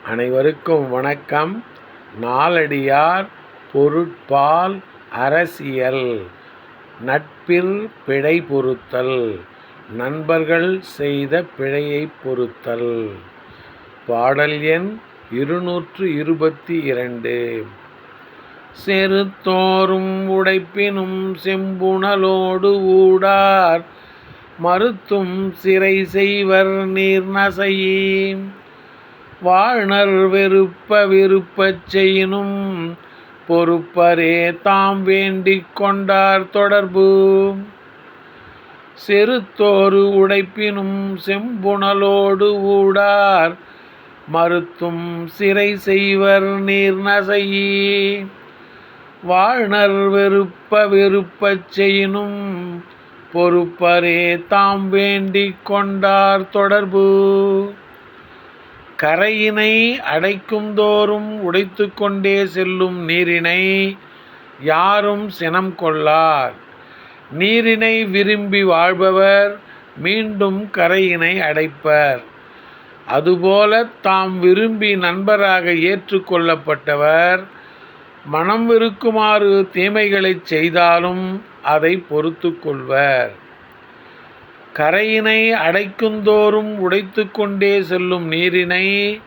அனைவருக்கும் வணக்கம். நாலடியார் பொருட்பால் அரசியல். நட்பில் பிழை பொறுத்தல். நண்பர்கள் செய்த பிழையைப் பொறுத்தல். பாடல் எண் 222. செருத்தோறும் உடைப்பினும் செம்புணலோடு ஊடார் மருத்தும் சிறை செய்வர் நீர்நசையீம். வாழ்நர் வெறுப்ப விருப்பச் செய்யினும் பொறுப்பரே தாம் வேண்டிக் கொண்டார் தொடர்பு. செருத்தோறு உடைப்பினும் செம்புணலோடு ஊடார் மருத்தும் சிறை செய்வர் நீர்நசையீ. வாழ்நர் வெறுப்ப விருப்பச் செய்யினும் பொறுப்பரே தாம் வேண்டிக் கொண்டார் தொடர்பு. கரையினை அடைக்கும் தோறும் உடைத்து கொண்டே செல்லும் நீரினை யாரும் சினம் கொள்ளார். நீரினை விரும்பி வாழ்பவர் மீண்டும் கரையினை அடைப்பர். அதுபோல தாம் விரும்பி நண்பராக ஏற்று கொள்ளப்பட்டவர் மனம் வெறுக்குமாறு தீமைகளைச் செய்தாலும் அதை பொறுத்து கொள்வர். கரையினை அடைக்குந்தோறும் உடைத்து கொண்டே செல்லும் நீரினை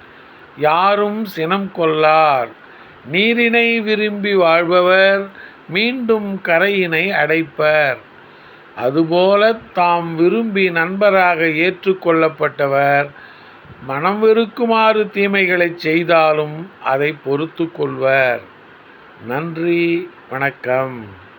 யாரும் சினம் கொள்ளார். நீரினை விரும்பி வாழ்பவர் மீண்டும் கரையினை அடைப்பர். அதுபோல தாம் விரும்பி நண்பராக ஏற்று கொள்ளப்பட்டவர் மனம் வெறுக்குமாறு தீமைகளைச் செய்தாலும் அதை பொறுத்து கொள்வர். நன்றி, வணக்கம்.